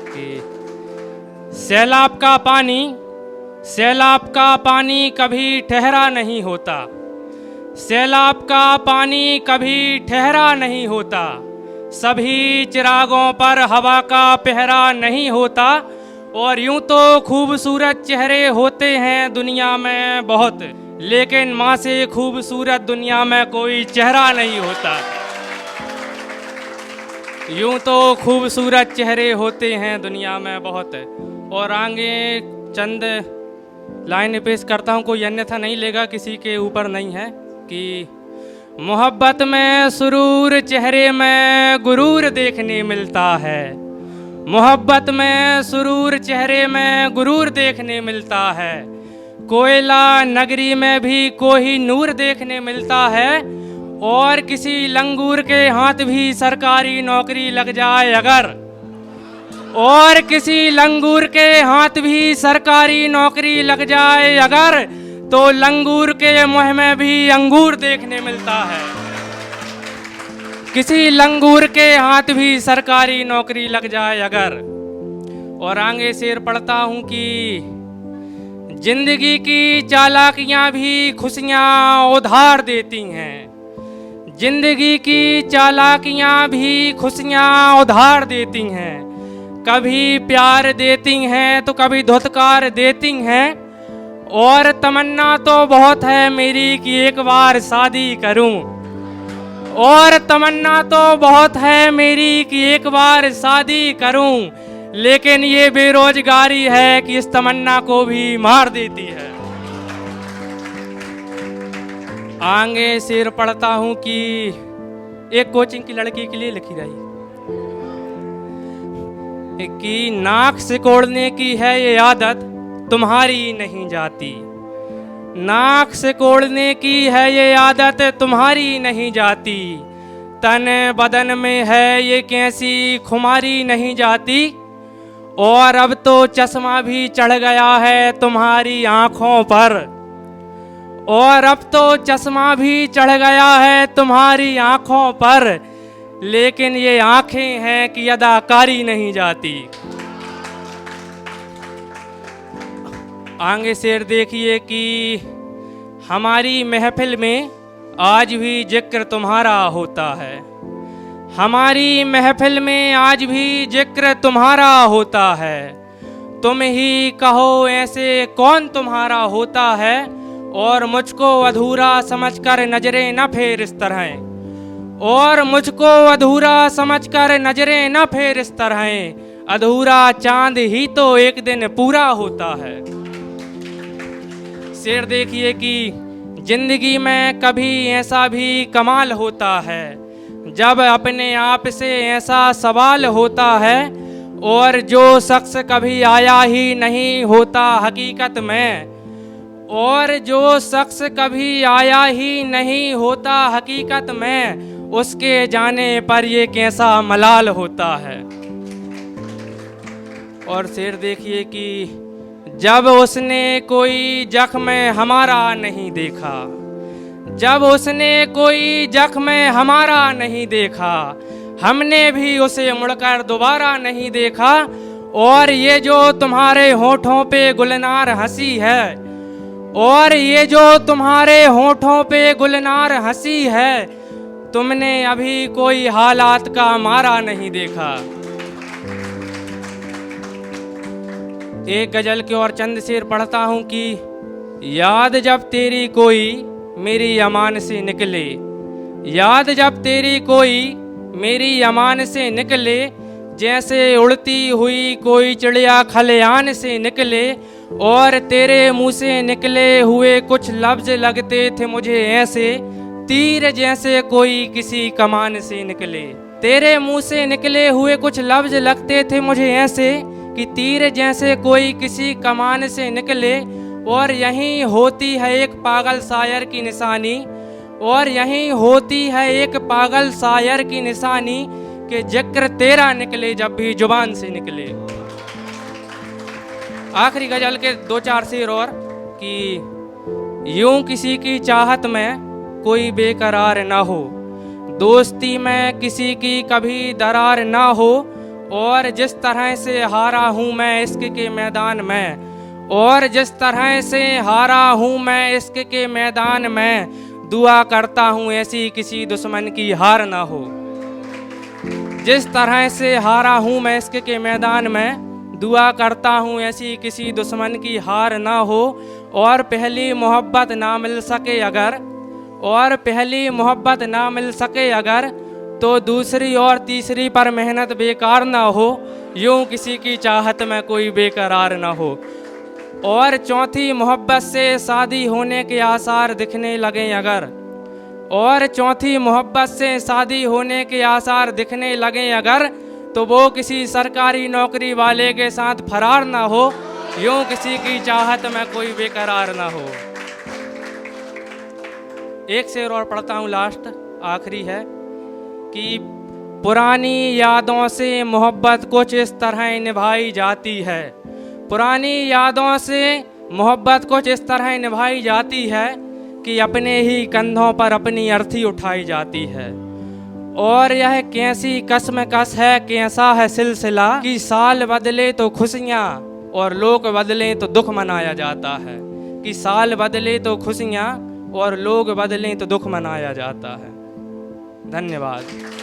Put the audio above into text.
कि सैलाब का पानी कभी ठहरा नहीं होता, सैलाब का पानी कभी ठहरा नहीं होता, सभी चिरागों पर हवा का पहरा नहीं होता। और यूं तो खूबसूरत चेहरे होते हैं दुनिया में बहुत, लेकिन माँ से खूबसूरत दुनिया में कोई चेहरा नहीं होता। यूं तो खूबसूरत चेहरे होते हैं दुनिया में बहुत। और आगे चंद लाइन पेश करता हूँ, कोई अन्यथा नहीं लेगा, किसी के ऊपर नहीं है। कि मोहब्बत में सुरूर चेहरे में गुरूर देखने मिलता है, मोहब्बत में सुरूर चेहरे में गुरूर देखने मिलता है। कोयला नगरी में भी कोई नूर देखने मिलता है। और किसी लंगूर के हाथ भी सरकारी नौकरी लग जाए अगर, और किसी लंगूर के हाथ भी सरकारी नौकरी लग जाए अगर, तो लंगूर के मुंह में भी अंगूर देखने मिलता है। किसी लंगूर के हाथ भी सरकारी नौकरी लग जाए अगर। और आगे शेर पढ़ता हूँ कि जिंदगी की चालाकियाँ भी खुशियाँ उधार देती हैं, जिंदगी की चालाकियाँ भी खुशियाँ उधार देती हैं। कभी प्यार देती हैं तो कभी धुतकार देती हैं। और तमन्ना तो बहुत है मेरी कि एक बार शादी करूं, और तमन्ना तो बहुत है मेरी कि एक बार शादी करूं, लेकिन ये बेरोजगारी है कि इस तमन्ना को भी मार देती है। आगे शेर पढ़ता हूं कि एक कोचिंग की लड़की के लिए लिखी रही कि नाक सिकोड़ने की है ये आदत तुम्हारी नहीं जाती, नाक सिकोड़ने की है ये आदत तुम्हारी नहीं जाती, तन बदन में है ये कैसी खुमारी नहीं जाती। और अब तो चश्मा भी चढ़ गया है तुम्हारी आंखों पर, और अब तो चश्मा भी चढ़ गया है तुम्हारी आंखों पर, लेकिन ये आंखें हैं कि अदाकारी नहीं जाती। आगे शेर देखिए कि हमारी महफिल में आज भी जिक्र तुम्हारा होता है, हमारी महफिल में आज भी जिक्र तुम्हारा होता है। तुम ही कहो ऐसे कौन तुम्हारा होता है, और मुझको अधूरा समझकर नजरें न फेर इस तरह, और मुझको अधूरा समझकर नजरें न फेर इस तरह, अधूरा चांद ही तो एक दिन पूरा होता है। शेर देखिए कि जिंदगी में कभी ऐसा भी कमाल होता है जब अपने आप से ऐसा सवाल होता है, और जो शख्स कभी आया ही नहीं होता हकीकत में, और जो शख्स कभी आया ही नहीं होता हकीकत में, उसके जाने पर ये कैसा मलाल होता है। और शेर देखिए कि जब उसने कोई जख्म हमारा नहीं देखा, जब उसने कोई जख्म हमारा नहीं देखा, हमने भी उसे मुड़कर दोबारा नहीं देखा। और ये जो तुम्हारे होठों पे गुलनार हंसी है, और ये जो तुम्हारे होठों पे गुलनार हंसी है, तुमने अभी कोई हालात का मारा नहीं देखा। एक गजल के और चंद शेर पढ़ता हूँ कि याद जब तेरी कोई मेरी अमान से निकले, याद जब तेरी कोई मेरी अमान से निकले, जैसे उड़ती हुई कोई चिड़िया खलियान से निकले, और तेरे मुंह से निकले हुए कुछ लफ्ज लगते थे मुझे ऐसे, तीर जैसे कोई किसी कमान से निकले। तेरे मुंह से निकले हुए कुछ लफ्ज लगते थे मुझे ऐसे कि तीर जैसे कोई किसी कमान से निकले। और यहीं होती है एक पागल शायर की निशानी, और यहीं होती है एक पागल शायर की निशानी कि जिक्र तेरा निकले जब भी जुबान से निकले। आखिरी गजल के दो चार शेर और कि यूं किसी की चाहत में कोई बेकरार ना हो, दोस्ती में किसी की कभी दरार ना हो, और जिस तरह से हारा हूँ मैं इश्क के मैदान में, और जिस तरह से हारा हूँ मैं इश्क के मैदान में, दुआ करता हूँ ऐसी किसी दुश्मन की हार ना हो। जिस तरह से हारा हूँ मैं इश्क के मैदान में, दुआ करता हूँ ऐसी किसी दुश्मन की हार ना हो। और पहली मोहब्बत ना मिल सके अगर, और पहली मोहब्बत ना मिल सके अगर, तो दूसरी और तीसरी पर मेहनत बेकार ना हो। यूं किसी की चाहत में कोई बेकरार ना हो। और चौथी मोहब्बत से शादी होने के आसार दिखने लगे अगर, और चौथी मोहब्बत से शादी होने के आसार दिखने लगे अगर, तो वो किसी सरकारी नौकरी वाले के साथ फरार ना हो। यूं किसी की चाहत में कोई बेकरार ना हो। एक शेर और पढ़ता हूँ, लास्ट आखिरी है कि पुरानी यादों से मोहब्बत कुछ इस तरह निभाई जाती है। पुरानी यादों से मोहब्बत कुछ इस तरह निभाई जाती है कि अपने ही कंधों पर अपनी अर्थी उठाई जाती है। और यह कैसी कसमकस है, कैसा है सिलसिला कि साल बदले तो खुशियाँ और लोग बदले तो दुख मनाया जाता है। कि साल बदले तो खुशियाँ और लोग बदलें तो दुख मनाया जाता है। धन्यवाद।